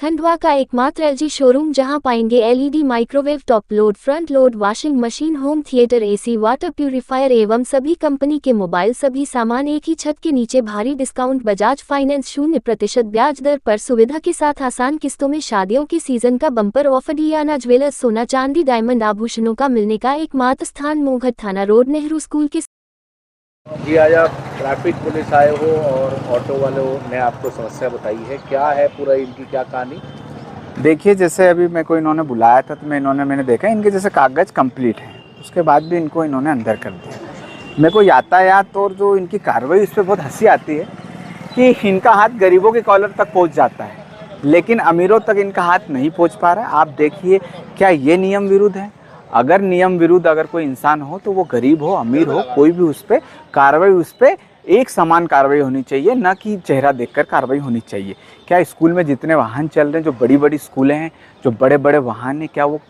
खंडवा का एकमात्र LG showroom जहां पाएंगे LED microwave, top load, front load, washing machine, home theatre, AC, water purifier एवं सभी कंपनी के मोबाइल, सभी सामान एक ही छत के नीचे। भारी डिस्काउंट, बजाज फाइनेंस 0% ब्याज दर पर सुविधा के साथ आसान किस्तों में। शादियों के सीजन का बम्पर ऑफर। डियाना ज्वेलर्स, सोना चांदी डायमंड आभूषणों का मिलने का एकमात्र स्थान, मोहघट थाना रोड, नेहरू स्कूल के। जी, आज आप ट्रैफिक पुलिस आए हो और ऑटो वालों ने आपको समस्या बताई है, क्या है पूरा इनकी क्या कहानी? देखिए, जैसे अभी मेरे को इन्होंने बुलाया था तो मैंने देखा इनके जैसे कागज़ कंप्लीट है, उसके बाद भी इनको इन्होंने अंदर कर दिया। मेरे को यातायात और जो इनकी कार्रवाई उस पर बहुत हंसी आती है कि इनका हाथ गरीबों के कॉलर तक पहुंच जाता है, लेकिन अमीरों तक इनका हाथ नहीं पहुंच पा रहा है। आप देखिए, क्या ये नियम विरुद्ध है? अगर नियम विरुद्ध अगर कोई इंसान हो तो वो गरीब हो अमीर हो, कोई भी उस पर कार्रवाई, उस पर एक समान कार्रवाई होनी चाहिए, ना कि चेहरा देखकर कार्रवाई होनी चाहिए। क्या स्कूल में जितने वाहन चल रहे हैं, जो बड़ी बड़ी स्कूलें हैं, जो बड़े बड़े वाहन हैं, क्या वो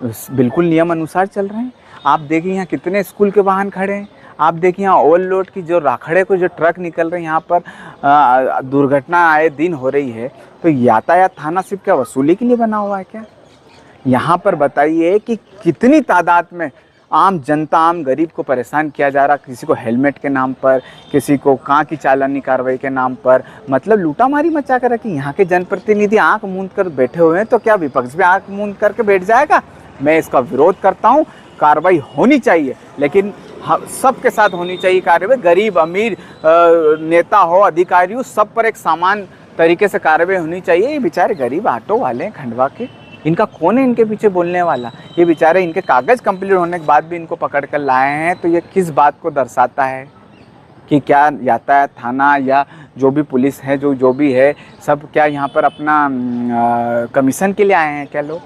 बिल्कुल नियम अनुसार चल रहे हैं? आप देखिए यहाँ कितने स्कूल के वाहन खड़े हैं। आप देखिए यहाँ ओवरलोड की जो राखड़े को जो ट्रक निकल रहे हैं, यहाँ पर दुर्घटना आए दिन हो रही है। तो यातायात थाना सिर्फ क्या वसूली के लिए बना हुआ है क्या? यहाँ पर बताइए कि कितनी तादाद में आम जनता, आम गरीब को परेशान किया जा रहा, किसी को हेलमेट के नाम पर, किसी को कहाँ की चालानी कार्रवाई के नाम पर, मतलब लूटामारी मचा कर रखी। यहाँ के जनप्रतिनिधि आंख मूंद कर बैठे हुए हैं, तो क्या विपक्ष भी आंख मूंद करके बैठ जाएगा? मैं इसका विरोध करता हूँ। कार्रवाई होनी चाहिए, लेकिन सबके साथ होनी चाहिए कार्रवाई। गरीब अमीर, नेता हो, अधिकारी हो, सब पर एक समान तरीके से कार्रवाई होनी चाहिए। ये बेचारे गरीब ऑटो वाले हैं खंडवा के, इनका कौन है इनके पीछे बोलने वाला? ये बेचारे इनके कागज़ कंप्लीट होने के बाद भी इनको पकड़ कर लाए हैं, तो ये किस बात को दर्शाता है कि क्या यातायात थाना या जो भी पुलिस है, जो भी है, सब क्या यहाँ पर अपना कमीशन के लिए आए हैं क्या लोग?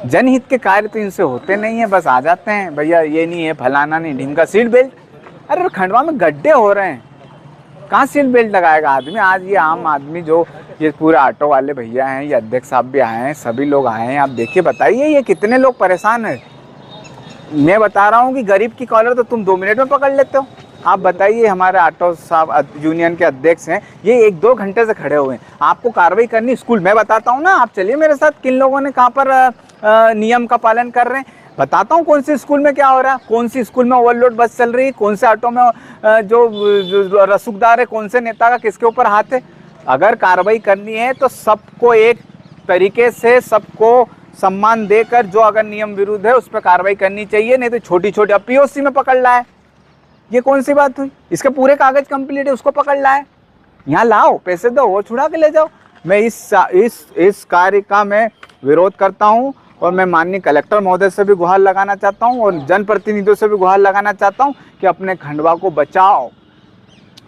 जनहित के कार्य तो इनसे होते नहीं है, बस आ जाते हैं, भैया ये नहीं है, फलाना नहीं, ढिमका, सीट बेल्ट। अरे खंडवा में गड्ढे हो रहे हैं, कहाँ सीट बेल्ट लगाएगा आदमी? आज ये आम आदमी, जो ये पूरे ऑटो वाले भैया हैं, ये अध्यक्ष साहब भी आए हैं, सभी लोग आए हैं। आप देखिए, बताइए ये कितने लोग परेशान हैं। मैं बता रहा हूँ कि गरीब की कॉलर तो तुम 2 मिनट में पकड़ लेते हो। आप बताइए, हमारे ऑटो साहब यूनियन के अध्यक्ष हैं, ये 1-2 घंटे से खड़े हुए हैं। आपको कार्रवाई करनी स्कूल, मैं बताता हूँ ना, आप चलिए मेरे साथ, किन लोगों ने कहाँ पर नियम का पालन कर रहे हैं बताता हूँ। कौन सी स्कूल में क्या हो रहा है, कौन सी स्कूल में ओवरलोड बस चल रही है, कौन से ऑटो में जो रसूखदार है, कौन से नेता का किसके ऊपर हाथ है। अगर कार्रवाई करनी है तो सबको एक तरीके से, सबको सम्मान देकर, जो अगर नियम विरुद्ध है उस पर कार्रवाई करनी चाहिए, नहीं तो छोटी छोटी, अब पीओसी में पकड़ लाए, ये कौन सी बात हुई? इसके पूरे कागज कंप्लीट है, उसको पकड़ लाए, यहाँ लाओ, पैसे दो, वो छुड़ा के ले जाओ। मैं इस कार्य का मैं विरोध करता हूँ, और मैं माननीय कलेक्टर महोदय से भी गुहार लगाना चाहता हूँ, और जनप्रतिनिधियों से भी गुहार लगाना चाहता हूँ कि अपने खंडवा को बचाओ।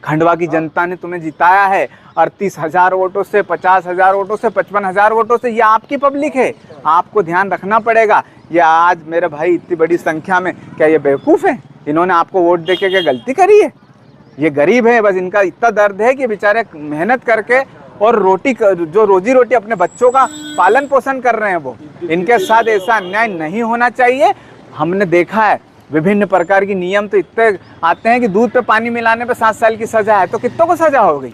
खंडवा की जनता ने तुम्हें जिताया है 38,000 वोटों से, 50,000 वोटों से, 55,000 वोटों से। ये आपकी पब्लिक है, आपको ध्यान रखना पड़ेगा। ये आज मेरे भाई इतनी बड़ी संख्या में, क्या ये बेवकूफ़ है? इन्होंने आपको वोट देके क्या गलती करी है? ये गरीब है, बस इनका इतना दर्द है कि बेचारे मेहनत करके और जो रोजी रोटी अपने बच्चों का पालन पोषण कर रहे हैं, वो इनके साथ ऐसा अन्याय नहीं होना चाहिए। हमने देखा है विभिन्न प्रकार की नियम तो इतने आते हैं कि दूध पे पानी मिलाने पे 7 साल की सजा है, तो कितनों को सजा हो गई?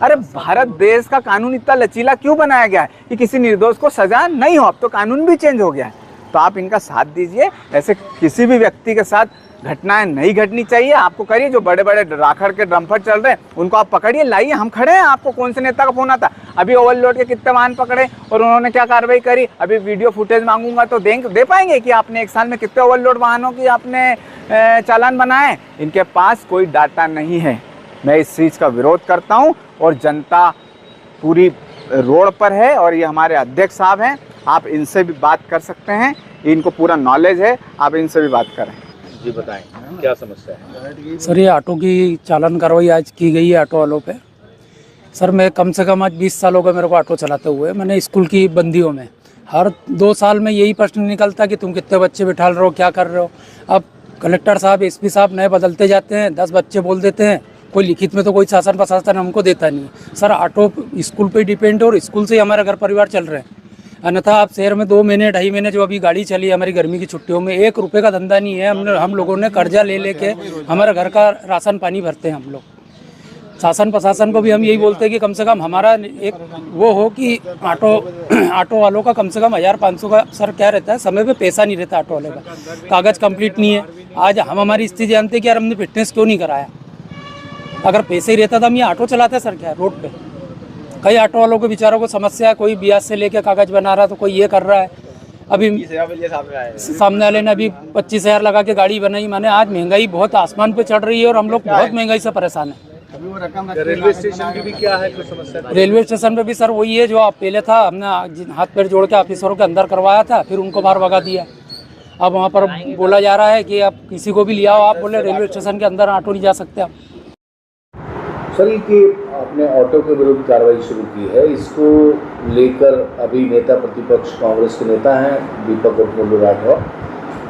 अरे भारत देश का कानून इतना लचीला क्यों बनाया गया है कि किसी निर्दोष को सजा नहीं हो? अब तो कानून भी चेंज हो गया है, तो आप इनका साथ दीजिए। ऐसे किसी भी व्यक्ति के साथ घटनाएं नहीं घटनी चाहिए। आपको करिए, जो बड़े बड़े राखड़ के ड्रम्फर चल रहे हैं उनको आप पकड़िए, लाइए, हम खड़े हैं। आपको कौन से नेता का फोन आता? अभी ओवरलोड के कितने वाहन पकड़े और उन्होंने क्या कार्रवाई करी? अभी वीडियो फुटेज मांगूंगा तो दे पाएंगे कि आपने 1 साल में कितने ओवरलोड वाहनों की आपने चालान बनाए? इनके पास कोई डाटा नहीं है। मैं इस चीज़ का विरोध करता हूँ, और जनता पूरी रोड पर है, और ये हमारे अध्यक्ष साहब हैं, आप इनसे भी बात कर सकते हैं, इनको पूरा नॉलेज है, आप इनसे भी बात करें। जी बताएं, क्या समस्या है? सर, ये ऑटो की चालान कार्रवाई आज की गई है ऑटो वालों पे। सर, मैं कम से कम आज 20 साल हो गए मेरे को ऑटो चलाते हुए। मैंने स्कूल की बंदियों में हर 2 साल में यही प्रश्न निकलता कि तुम कितने बच्चे बिठा रहे हो, क्या कर रहे हो। अब कलेक्टर साहब, एसपी साहब नए बदलते जाते हैं, 10 बच्चे बोल देते हैं, कोई लिखित में तो कोई शासन प्रशासन हमको देता नहीं। सर, ऑटो स्कूल पे डिपेंड है, और स्कूल से ही हमारा घर परिवार चल रहे हैं। अन्यथा आप शहर में 2 महीने 2.5 महीने जो अभी गाड़ी चली है हमारी गर्मी की छुट्टियों में, 1 रुपये का धंधा नहीं है। हम लोगों ने कर्जा ले लेके हमारे घर का राशन पानी भरते हैं हम लोग। शासन प्रशासन को भी हम यही बोलते हैं कि कम से कम हमारा एक वो हो कि ऑटो वालों का कम से कम 1500 का सर क्या रहता है, समय पे पैसा नहीं रहता ऑटो वाले का, कागज़ कंप्लीट नहीं है। आज हम हमारी स्थिति जानते हैं कि यार हमने फिटनेस क्यों नहीं कराया, अगर पैसे ही रहता तो हम ये ऑटो चलाते सर क्या रोड पे। कई ऑटो वालों को बेचारों को समस्या है, कोई ब्याज से लेके कागज़ बना रहा है तो कोई ये कर रहा है। अभी सामने वाले ने अभी 25,000 लगा के गाड़ी बनाई। माने आज महंगाई बहुत आसमान पे चढ़ रही है और हम लोग बहुत महंगाई से परेशान है। रेलवे स्टेशन की भी क्या है कुछ समस्या? रेलवे स्टेशन पे भी सर वही है जो आप पहले था, हमने हाथ पैर जोड़ के ऑफिसरों के अंदर करवाया था, फिर उनको बाहर भगा दिया। अब वहाँ पर बोला जा रहा है कि आप किसी को भी ले आओ, आप बोले रेलवे स्टेशन के अंदर ऑटो नहीं जा सकते आप। सर कि आपने ऑटो के विरुद्ध कार्रवाई शुरू की है, इसको लेकर अभी नेता प्रतिपक्ष कांग्रेस के नेता हैं दीपक राठौर,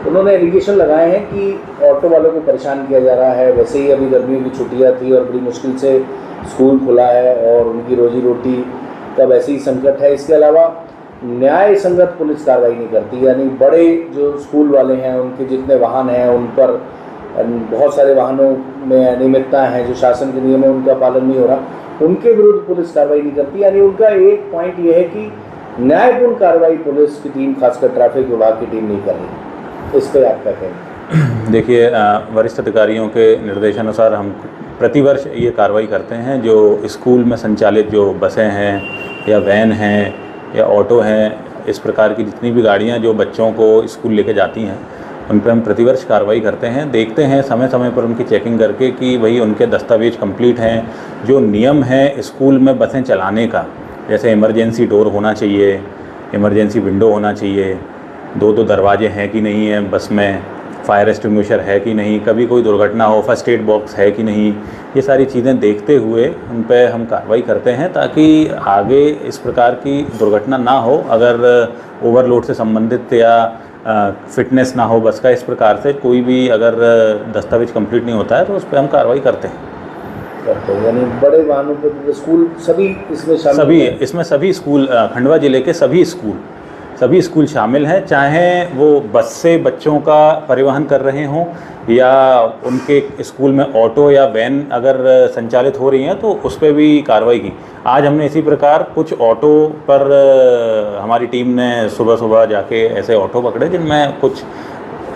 उन्होंने एलिगेशन लगाए हैं कि ऑटो वालों को परेशान किया जा रहा है। वैसे ही अभी गर्मियों की छुट्टियां थी और बड़ी मुश्किल से स्कूल खुला है और उनकी रोजी रोटी का वैसे ही संकट है। इसके अलावा न्याय संगत पुलिस कार्रवाई नहीं करती, यानी बड़े जो स्कूल वाले हैं उनके जितने वाहन हैं उन पर बहुत सारे वाहनों में अनियमितता है, जो शासन के नियम है उनका पालन नहीं हो रहा, उनके विरुद्ध पुलिस कार्रवाई नहीं करती। यानी उनका एक पॉइंट ये है कि न्यायपूर्ण कार्रवाई पुलिस की टीम खासकर ट्रैफिक विभाग की टीम नहीं कर रही। इस पर आप क्या कहेंगे? देखिए, वरिष्ठ अधिकारियों के निर्देशानुसार हम प्रतिवर्ष ये कार्रवाई करते हैं। जो स्कूल में संचालित जो बसें हैं या वैन हैं या ऑटो हैं, इस प्रकार की जितनी भी गाड़ियाँ जो बच्चों को स्कूल लेके जाती हैं, उन पर हम प्रतिवर्ष कार्रवाई करते हैं। देखते हैं समय समय पर उनकी चेकिंग करके कि वही उनके दस्तावेज कंप्लीट हैं। जो नियम है स्कूल में बसें चलाने का, जैसे इमरजेंसी डोर होना चाहिए, इमरजेंसी विंडो होना चाहिए, दो दरवाजे हैं कि नहीं है बस में, फायर एक्सटिंग्विशर है कि नहीं, कभी कोई दुर्घटना हो फर्स्ट एड बॉक्स है कि नहीं, ये सारी चीज़ें देखते हुए उन पर हम कार्रवाई करते हैं ताकि आगे इस प्रकार की दुर्घटना ना हो। अगर ओवरलोड से संबंधित या फिटनेस ना हो बस का, इस प्रकार से कोई भी अगर दस्तावेज कंप्लीट नहीं होता है तो उस पर हम कार्रवाई करते हैं। यानी बड़े वाहनों पर स्कूल सभी इसमें शामिल, सभी स्कूल, खंडवा जिले के सभी स्कूल शामिल हैं, चाहे वो बस से बच्चों का परिवहन कर रहे हों या उनके स्कूल में ऑटो या वैन अगर संचालित हो रही हैं तो उस पर भी कार्रवाई की। आज हमने इसी प्रकार कुछ ऑटो पर हमारी टीम ने सुबह जाके ऐसे ऑटो पकड़े जिनमें कुछ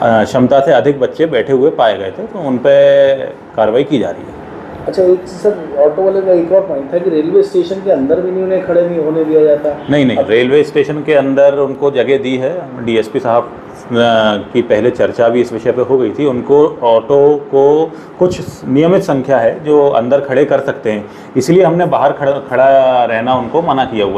क्षमता से अधिक बच्चे बैठे हुए पाए गए थे, तो उन पर कार्रवाई की जा रही है। अच्छा, एक सर ऑटो वाले का एक और पॉइंट था कि रेलवे स्टेशन के अंदर भी नहीं उन्हें खड़े नहीं होने दिया जाता। नहीं, रेलवे स्टेशन के अंदर उनको जगह दी है। डीएसपी साहब की पहले चर्चा भी इस विषय पे हो गई थी। उनको ऑटो को कुछ नियमित संख्या है जो अंदर खड़े कर सकते हैं, इसलिए हमने बाहर खड़ा रहना उनको मना किया हुआ है।